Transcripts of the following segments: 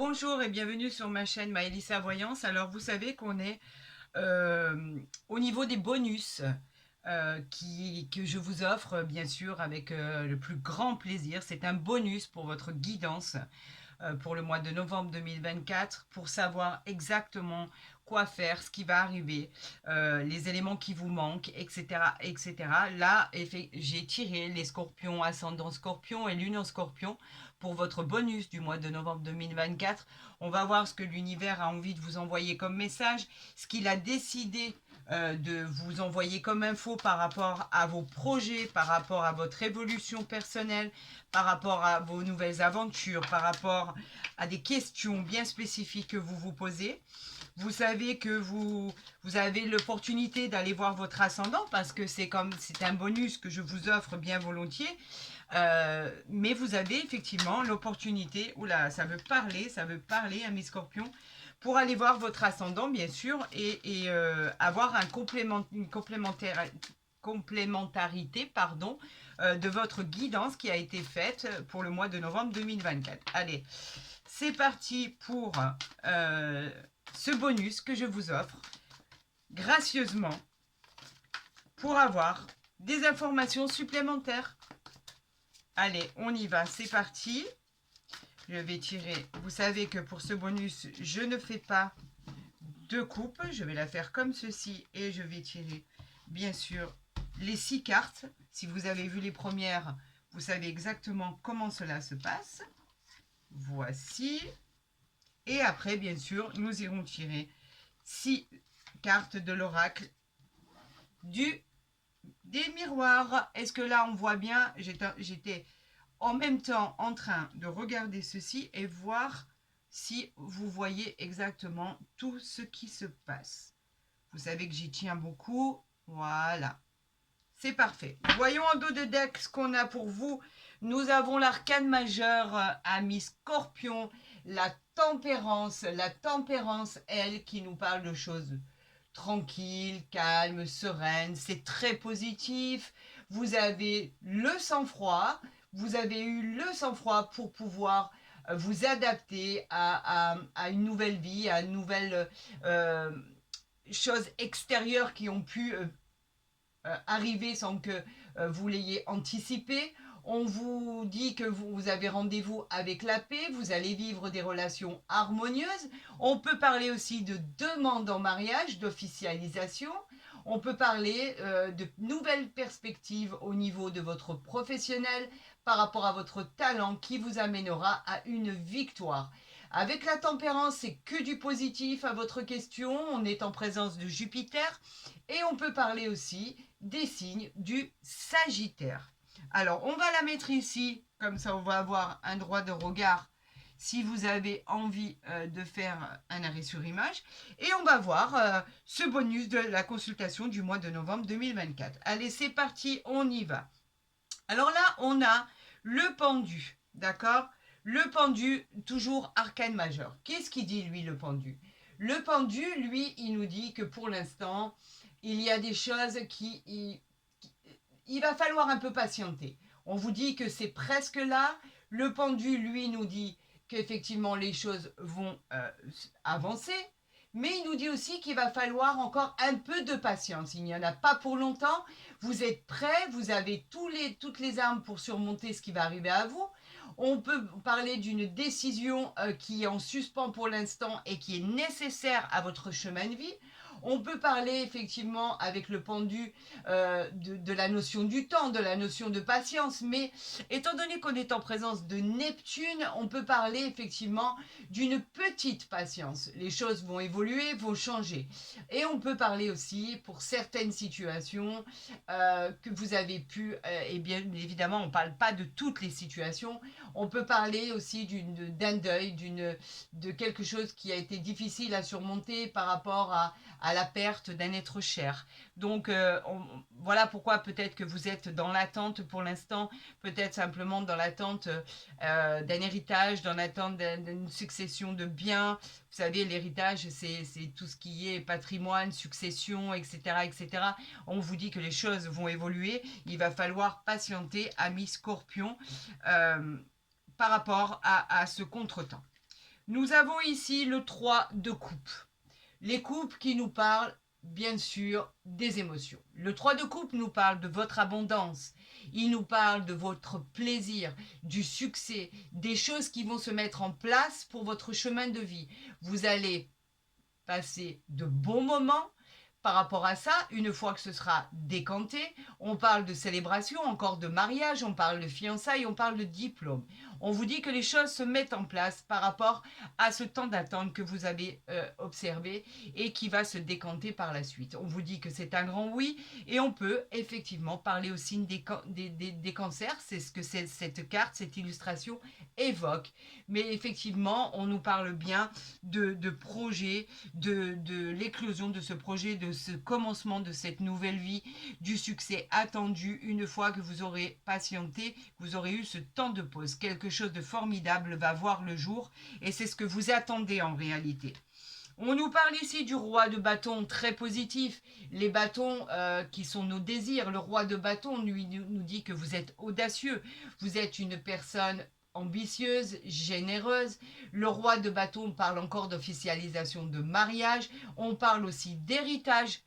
Bonjour et bienvenue sur ma chaîne Maëlissa Voyance. Alors vous savez qu'on est au niveau des bonus que je vous offre bien sûr avec le plus grand plaisir. C'est un bonus pour votre guidance pour le mois de novembre 2024 pour savoir exactement quoi faire, ce qui va arriver, les éléments qui vous manquent, etc. etc. Là, j'ai tiré les scorpions, ascendant scorpion et lune en scorpion pour votre bonus du mois de novembre 2024. On va voir ce que l'univers a envie de vous envoyer comme message, ce qu'il a décidé de vous envoyer comme info par rapport à vos projets, par rapport à votre évolution personnelle, par rapport à vos nouvelles aventures, par rapport à des questions bien spécifiques que vous vous posez. Vous savez que vous avez l'opportunité d'aller voir votre ascendant parce que c'est un bonus que je vous offre bien volontiers. Mais vous avez effectivement l'opportunité, oula, ça veut parler à mes scorpions, pour aller voir votre ascendant, bien sûr, et avoir une complémentarité de votre guidance qui a été faite pour le mois de novembre 2024. Allez, c'est parti pour ce bonus que je vous offre gracieusement pour avoir des informations supplémentaires. Allez, on y va, c'est parti. Je vais tirer. Vous savez que pour ce bonus, je ne fais pas de coupe. Je vais la faire comme ceci et je vais tirer, bien sûr, les 6 cartes. Si vous avez vu les premières, vous savez exactement comment cela se passe. Voici. Et après, bien sûr, nous irons tirer 6 cartes de l'oracle des miroirs. Est-ce que là, on voit bien? J'étais en même temps en train de regarder ceci et voir si vous voyez exactement tout ce qui se passe. Vous savez que j'y tiens beaucoup. Voilà. C'est parfait. Voyons en dos de deck ce qu'on a pour vous. Nous avons l'arcane majeur, ami Scorpion, la tempérance. La tempérance, elle, qui nous parle de choses tranquilles, calmes, sereines. C'est très positif. Vous avez le sang-froid. Vous avez eu le sang-froid pour pouvoir vous adapter à une nouvelle vie, à une nouvelle chose extérieure qui ont pu arriver sans que vous l'ayez anticipé. On vous dit que vous avez rendez-vous avec la paix, vous allez vivre des relations harmonieuses. On peut parler aussi de demande en mariage, d'officialisation. On peut parler de nouvelles perspectives au niveau de votre professionnel par rapport à votre talent qui vous amènera à une victoire. Avec la tempérance, c'est que du positif à votre question. On est en présence de Jupiter et on peut parler aussi des signes du Sagittaire. Alors, on va la mettre ici, comme ça on va avoir un droit de regard si vous avez envie de faire un arrêt sur image. Et on va voir ce bonus de la consultation du mois de novembre 2024. Allez, c'est parti, on y va. Alors là, on a le pendu, d'accord? Le pendu, toujours arcane majeur. Qu'est-ce qu'il dit, lui, le pendu? Le pendu, lui, il nous dit que pour l'instant, il y a des choses il va falloir un peu patienter. On vous dit que c'est presque là. Le pendu, lui, nous dit qu'effectivement, les choses vont avancer. Mais il nous dit aussi qu'il va falloir encore un peu de patience. Il n'y en a pas pour longtemps. Vous êtes prêts, vous avez toutes les armes pour surmonter ce qui va arriver à vous. On peut parler d'une décision qui est en suspens pour l'instant et qui est nécessaire à votre chemin de vie. On peut parler effectivement avec le pendu de la notion du temps, de la notion de patience, mais étant donné qu'on est en présence de Neptune, on peut parler effectivement d'une petite patience. Les choses vont évoluer, vont changer. Et on peut parler aussi pour certaines situations que vous avez pu, et bien évidemment on ne parle pas de toutes les situations, on peut parler aussi d'un deuil, de quelque chose qui a été difficile à surmonter par rapport à la perte d'un être cher. Donc voilà pourquoi peut-être que vous êtes dans l'attente pour l'instant, peut-être simplement dans l'attente d'un héritage, dans l'attente d'une succession de biens. Vous savez, l'héritage, c'est tout ce qui est patrimoine, succession, etc., etc. On vous dit que les choses vont évoluer. Il va falloir patienter, amis Scorpion, par rapport à ce contretemps. Nous avons ici le 3 de coupe. Les coupes qui nous parlent, bien sûr, des émotions. Le 3 de coupe nous parle de votre abondance. Il nous parle de votre plaisir, du succès, des choses qui vont se mettre en place pour votre chemin de vie. Vous allez passer de bons moments. Par rapport à ça, une fois que ce sera décanté, on parle de célébration, encore de mariage, on parle de fiançailles, on parle de diplôme. On vous dit que les choses se mettent en place par rapport à ce temps d'attente que vous avez observé et qui va se décanter par la suite. On vous dit que c'est un grand oui et on peut effectivement parler au signe des cancers. C'est ce que cette carte, cette illustration évoque. Mais effectivement, on nous parle bien de projets, de l'éclosion de ce projet, de ce commencement de cette nouvelle vie, du succès attendu une fois que vous aurez patienté, que vous aurez eu ce temps de pause. Quelque chose de formidable va voir le jour et c'est ce que vous attendez en réalité. On nous parle ici du roi de bâton très positif. Les bâtons qui sont nos désirs. Le roi de bâton nous dit que vous êtes audacieux. Vous êtes une personne ambitieuse, généreuse. Le roi de bâton parle encore d'officialisation de mariage. On parle aussi d'héritage.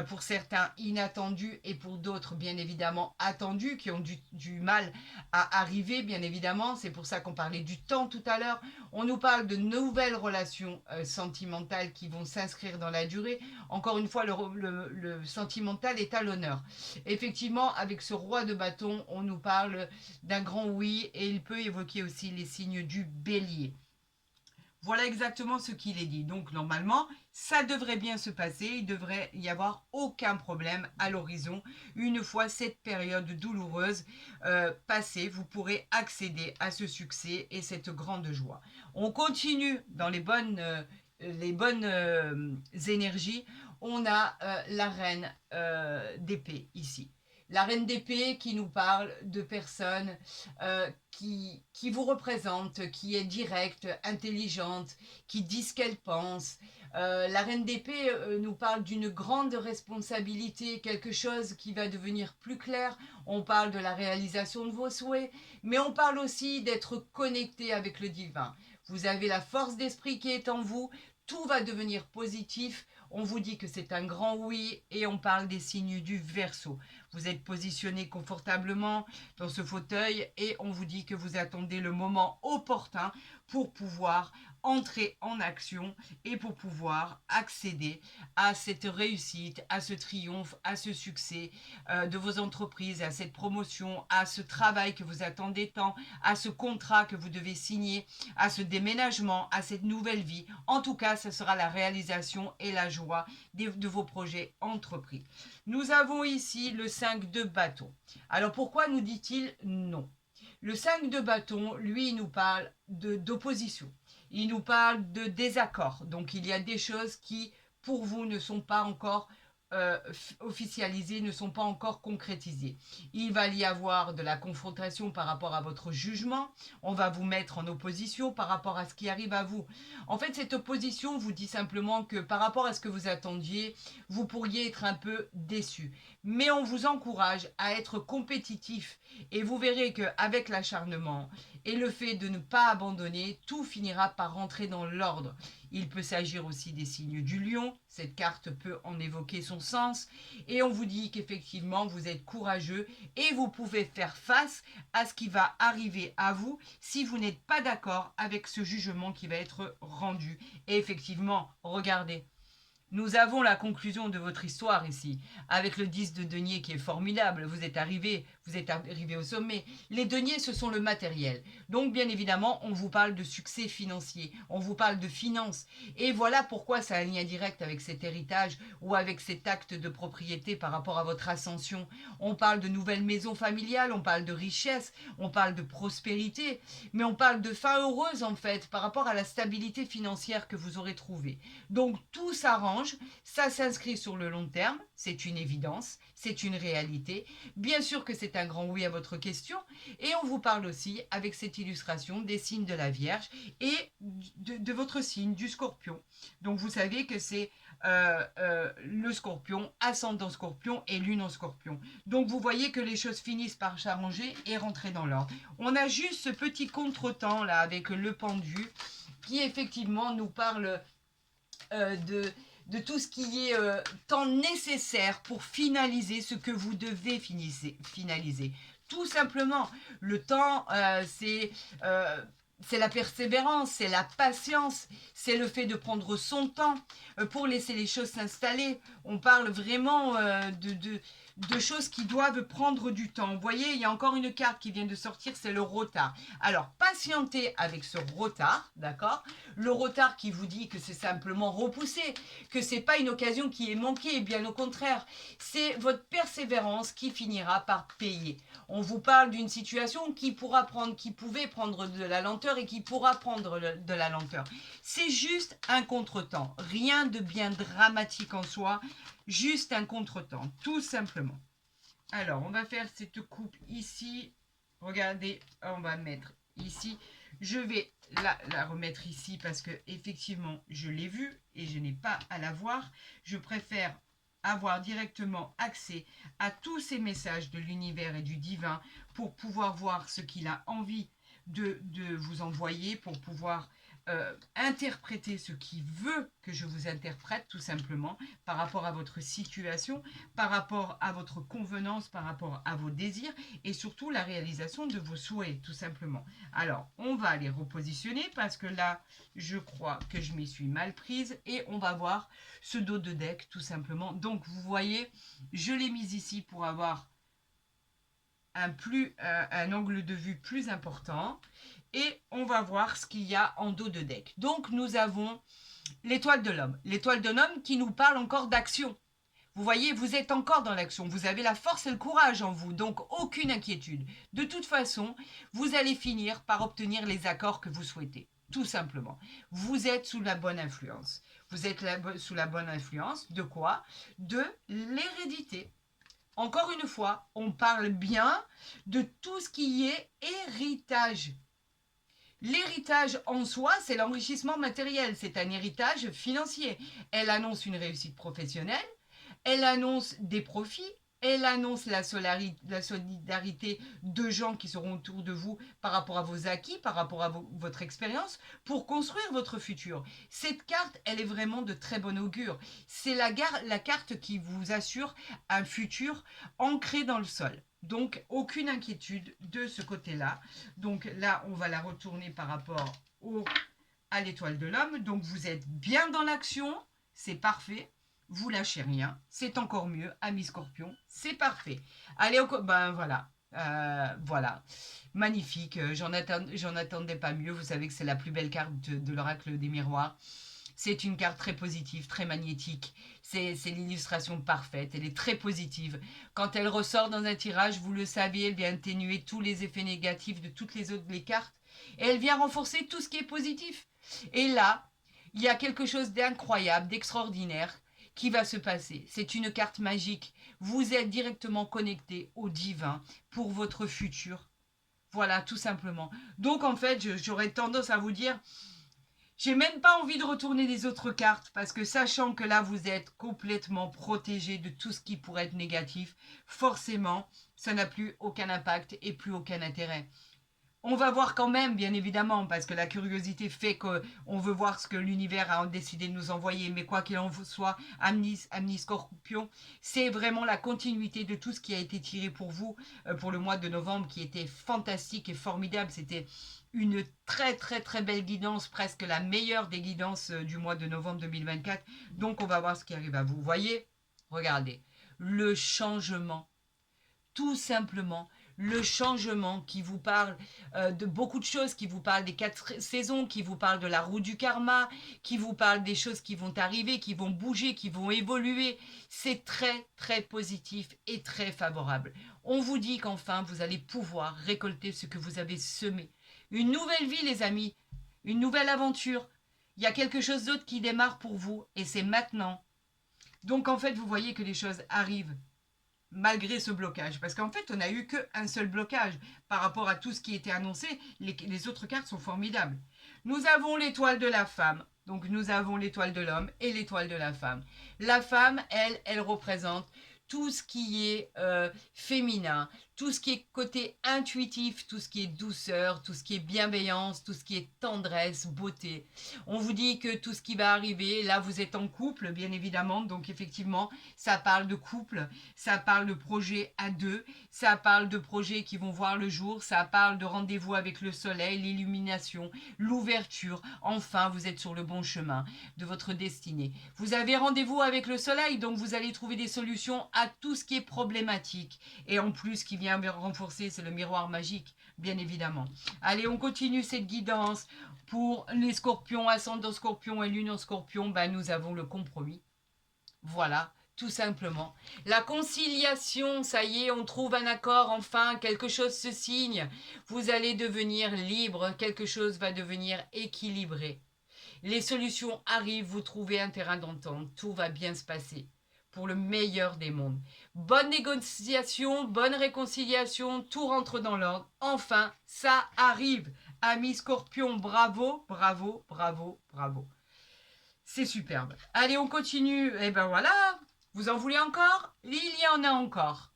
Pour certains inattendus et pour d'autres bien évidemment attendus qui ont du mal à arriver bien évidemment. C'est pour ça qu'on parlait du temps tout à l'heure. On nous parle de nouvelles relations sentimentales qui vont s'inscrire dans la durée. Encore une fois, le sentimental est à l'honneur. Effectivement, avec ce roi de bâton, on nous parle d'un grand oui et il peut évoquer aussi les signes du bélier. Voilà exactement ce qu'il est dit. Donc normalement, ça devrait bien se passer. Il devrait y avoir aucun problème à l'horizon. Une fois cette période douloureuse passée, vous pourrez accéder à ce succès et cette grande joie. On continue dans les bonnes énergies. On a la reine d'épée ici. La reine d'épée qui nous parle de personnes qui vous représentent, qui est directe, intelligente, qui dit ce qu'elle pense. La reine d'épée nous parle d'une grande responsabilité, quelque chose qui va devenir plus clair. On parle de la réalisation de vos souhaits, mais on parle aussi d'être connecté avec le divin. Vous avez la force d'esprit qui est en vous, tout va devenir positif. On vous dit que c'est un grand oui et on parle des signes du Verseau. Vous êtes positionné confortablement dans ce fauteuil et on vous dit que vous attendez le moment opportun pour pouvoir entrer en action et pour pouvoir accéder à cette réussite, à ce triomphe, à ce succès de vos entreprises, à cette promotion, à ce travail que vous attendez tant, à ce contrat que vous devez signer, à ce déménagement, à cette nouvelle vie. En tout cas, ce sera la réalisation et la joie de vos projets entrepris. Nous avons ici le 5 de bâton. Alors pourquoi nous dit-il non? Le 5 de bâton, lui, il nous parle d'opposition. Il nous parle de désaccord. Donc il y a des choses qui, pour vous, ne sont pas encore officialisées, ne sont pas encore concrétisées. Il va y avoir de la confrontation par rapport à votre jugement. On va vous mettre en opposition par rapport à ce qui arrive à vous. En fait, cette opposition vous dit simplement que par rapport à ce que vous attendiez, vous pourriez être un peu déçu. Mais on vous encourage à être compétitif et vous verrez qu'avec l'acharnement et le fait de ne pas abandonner, tout finira par rentrer dans l'ordre. Il peut s'agir aussi des signes du lion. Cette carte peut en évoquer son sens. Et on vous dit qu'effectivement, vous êtes courageux et vous pouvez faire face à ce qui va arriver à vous si vous n'êtes pas d'accord avec ce jugement qui va être rendu. Et effectivement, regardez. Nous avons la conclusion de votre histoire ici, avec le 10 de denier qui est formidable. Vous êtes arrivé au sommet. Les deniers, ce sont le matériel. Donc, bien évidemment, on vous parle de succès financier, on vous parle de finances. Et voilà pourquoi ça a un lien direct avec cet héritage ou avec cet acte de propriété par rapport à votre ascension. On parle de nouvelles maisons familiales, on parle de richesse, on parle de prospérité, mais on parle de fin heureuse en fait par rapport à la stabilité financière que vous aurez trouvée. Donc, tout s'arrange. Ça s'inscrit sur le long terme, c'est une évidence, c'est une réalité. Bien sûr que c'est un grand oui à votre question. Et on vous parle aussi, avec cette illustration, des signes de la Vierge et de votre signe, du Scorpion. Donc vous savez que c'est le Scorpion, ascendant Scorpion et lune en Scorpion. Donc vous voyez que les choses finissent par s'arranger et rentrer dans l'ordre. On a juste ce petit contretemps là avec le pendu qui effectivement nous parle de tout ce qui est temps nécessaire pour finaliser ce que vous devez finaliser. Tout simplement, le temps, c'est la persévérance, c'est la patience, c'est le fait de prendre son temps pour laisser les choses s'installer. On parle vraiment de choses qui doivent prendre du temps. Vous voyez, il y a encore une carte qui vient de sortir, c'est le retard. Alors, patientez avec ce retard, d'accord? Le retard qui vous dit que c'est simplement repoussé, que c'est pas une occasion qui est manquée, bien au contraire. C'est votre persévérance qui finira par payer. On vous parle d'une situation qui pouvait prendre de la lenteur et qui pourra prendre de la lenteur. C'est juste un contretemps, rien de bien dramatique en soi, juste un contretemps, tout simplement. Alors, on va faire cette coupe ici. Regardez, on va mettre ici. Je vais la remettre ici parce que effectivement, je l'ai vue et je n'ai pas à la voir. Je préfère avoir directement accès à tous ces messages de l'univers et du divin pour pouvoir voir ce qu'il a envie de vous envoyer, pour pouvoir interpréter ce qu'il veut que je vous interprète tout simplement par rapport à votre situation, par rapport à votre convenance, par rapport à vos désirs et surtout la réalisation de vos souhaits tout simplement. Alors on va les repositionner parce que là je crois que je m'y suis mal prise et on va voir ce dos de deck tout simplement. Donc vous voyez, je l'ai mise ici pour avoir un angle de vue plus important et on va voir ce qu'il y a en dos de deck. Donc nous avons l'étoile de l'homme. L'étoile de l'homme qui nous parle encore d'action. Vous voyez, vous êtes encore dans l'action. Vous avez la force et le courage en vous, donc aucune inquiétude. De toute façon, vous allez finir par obtenir les accords que vous souhaitez. Tout simplement. Vous êtes sous la bonne influence. Vous êtes sous la bonne influence de quoi? De l'hérédité. Encore une fois, on parle bien de tout ce qui est héritage. L'héritage en soi, c'est l'enrichissement matériel, c'est un héritage financier. Elle annonce une réussite professionnelle, elle annonce des profits, elle annonce la solidarité de gens qui seront autour de vous par rapport à vos acquis, par rapport à votre expérience, pour construire votre futur. Cette carte, elle est vraiment de très bon augure. C'est la carte qui vous assure un futur ancré dans le sol. Donc, aucune inquiétude de ce côté-là. Donc là, on va la retourner par rapport à l'étoile de l'homme. Donc, vous êtes bien dans l'action, c'est parfait. Vous lâchez rien, c'est encore mieux, ami Scorpion, c'est parfait. Allez, ben voilà, voilà, magnifique, j'en attendais pas mieux, vous savez que c'est la plus belle carte de l'oracle des miroirs. C'est une carte très positive, très magnétique, c'est l'illustration parfaite, elle est très positive. Quand elle ressort dans un tirage, vous le savez, elle vient atténuer tous les effets négatifs de toutes les autres cartes, et elle vient renforcer tout ce qui est positif. Et là, il y a quelque chose d'incroyable, d'extraordinaire, qui va se passer. C'est une carte magique. Vous êtes directement connecté au divin pour votre futur. Voilà, tout simplement. Donc, en fait, j'aurais tendance à vous dire, j'ai même pas envie de retourner les autres cartes parce que sachant que là, vous êtes complètement protégé de tout ce qui pourrait être négatif, forcément, ça n'a plus aucun impact et plus aucun intérêt. On va voir quand même, bien évidemment, parce que la curiosité fait qu'on veut voir ce que l'univers a décidé de nous envoyer. Mais quoi qu'il en soit, Amnis Scorpion, c'est vraiment la continuité de tout ce qui a été tiré pour vous pour le mois de novembre, qui était fantastique et formidable. C'était une très très très belle guidance, presque la meilleure des guidances du mois de novembre 2024. Donc on va voir ce qui arrive à vous. Vous voyez, regardez, le changement, tout simplement. Le changement qui vous parle de beaucoup de choses, qui vous parle des 4 saisons, qui vous parle de la roue du karma, qui vous parle des choses qui vont arriver, qui vont bouger, qui vont évoluer. C'est très, très positif et très favorable. On vous dit qu'enfin, vous allez pouvoir récolter ce que vous avez semé. Une nouvelle vie, les amis. Une nouvelle aventure. Il y a quelque chose d'autre qui démarre pour vous et c'est maintenant. Donc, en fait, vous voyez que les choses arrivent malgré ce blocage. Parce qu'en fait, on n'a eu qu'un seul blocage par rapport à tout ce qui était annoncé. Les autres cartes sont formidables. Nous avons l'étoile de la femme. Donc, nous avons l'étoile de l'homme et l'étoile de la femme. La femme, elle représente tout ce qui est féminin, tout ce qui est côté intuitif, tout ce qui est douceur, tout ce qui est bienveillance, tout ce qui est tendresse, beauté. On vous dit que tout ce qui va arriver, là vous êtes en couple bien évidemment, donc effectivement ça parle de couple, ça parle de projets à deux, ça parle de projets qui vont voir le jour, ça parle de rendez-vous avec le soleil, l'illumination, l'ouverture. Enfin, vous êtes sur le bon chemin de votre destinée. Vous avez rendez-vous avec le soleil, donc vous allez trouver des solutions à tout ce qui est problématique. Et en plus, ce qui vient renforcer, c'est le miroir magique, bien évidemment. Allez, on continue cette guidance. Pour les scorpions, ascendant scorpion et lune en scorpion, ben, nous avons le compromis. Voilà, tout simplement. La conciliation, ça y est, on trouve un accord, enfin, quelque chose se signe. Vous allez devenir libre, quelque chose va devenir équilibré. Les solutions arrivent, vous trouvez un terrain d'entente, tout va bien se passer pour le meilleur des mondes. Bonne négociation, bonne réconciliation, tout rentre dans l'ordre. Enfin, ça arrive. Amis Scorpion, bravo, bravo, bravo, bravo. C'est superbe. Allez, on continue. Et ben voilà, vous en voulez encore? Il y en a encore.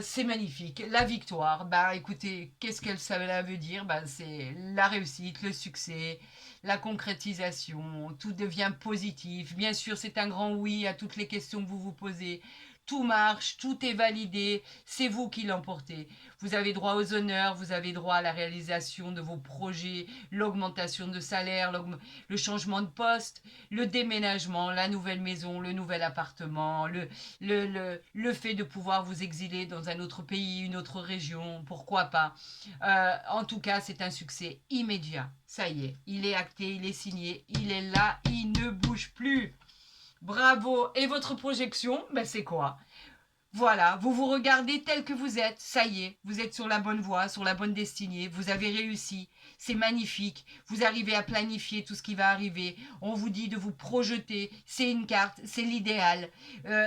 C'est magnifique. La victoire, bah écoutez, qu'est-ce qu'elle ça veut dire? Bah, c'est la réussite, le succès, la concrétisation, tout devient positif. Bien sûr, c'est un grand oui à toutes les questions que vous vous posez. Tout marche, tout est validé, c'est vous qui l'emportez. Vous avez droit aux honneurs, vous avez droit à la réalisation de vos projets, l'augmentation de salaire, le changement de poste, le déménagement, la nouvelle maison, le nouvel appartement, le fait de pouvoir vous exiler dans un autre pays, une autre région, pourquoi pas. En tout cas, c'est un succès immédiat. Ça y est, il est acté, il est signé, il est là, il ne bouge plus. Bravo. Et votre projection, ben c'est quoi? Voilà, vous vous regardez tel que vous êtes, ça y est, vous êtes sur la bonne voie, sur la bonne destinée, vous avez réussi, c'est magnifique, vous arrivez à planifier tout ce qui va arriver, on vous dit de vous projeter, c'est une carte, c'est l'idéal.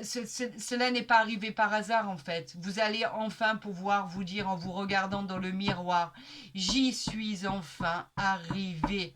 Cela n'est pas arrivé par hasard en fait, vous allez enfin pouvoir vous dire en vous regardant dans le miroir, j'y suis enfin arrivé.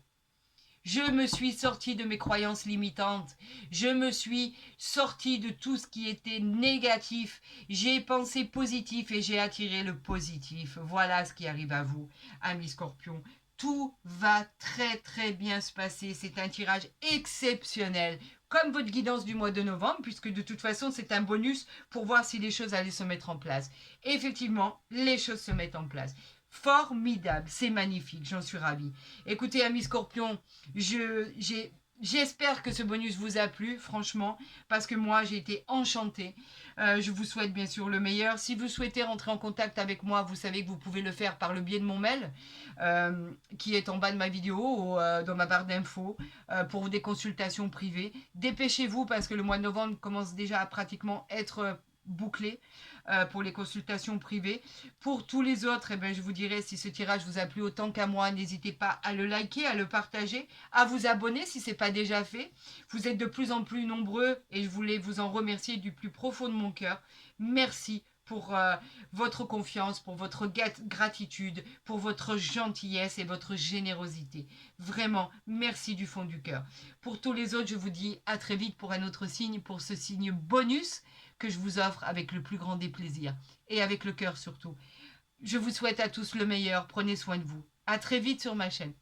Je me suis sortie de mes croyances limitantes. Je me suis sortie de tout ce qui était négatif. J'ai pensé positif et j'ai attiré le positif. Voilà ce qui arrive à vous, amis scorpions. Tout va très très bien se passer. C'est un tirage exceptionnel. Comme votre guidance du mois de novembre, puisque de toute façon c'est un bonus pour voir si les choses allaient se mettre en place. Effectivement, les choses se mettent en place. Formidable, c'est magnifique, j'en suis ravie. Écoutez, amis scorpions, j'espère que ce bonus vous a plu, franchement, parce que moi, j'ai été enchantée. Je vous souhaite bien sûr le meilleur. Si vous souhaitez rentrer en contact avec moi, vous savez que vous pouvez le faire par le biais de mon mail, qui est en bas de ma vidéo, ou dans ma barre d'infos, pour des consultations privées. Dépêchez-vous, parce que le mois de novembre commence déjà à pratiquement être bouclé. Pour les consultations privées. Pour tous les autres, eh ben, je vous dirais, si ce tirage vous a plu autant qu'à moi, n'hésitez pas à le liker, à le partager, à vous abonner si ce n'est pas déjà fait. Vous êtes de plus en plus nombreux et je voulais vous en remercier du plus profond de mon cœur. Merci pour votre confiance, pour votre gratitude, pour votre gentillesse et votre générosité. Vraiment, merci du fond du cœur. Pour tous les autres, je vous dis à très vite pour un autre signe, pour ce signe bonus que je vous offre avec le plus grand des plaisirs et avec le cœur surtout. Je vous souhaite à tous le meilleur, prenez soin de vous. À très vite sur ma chaîne.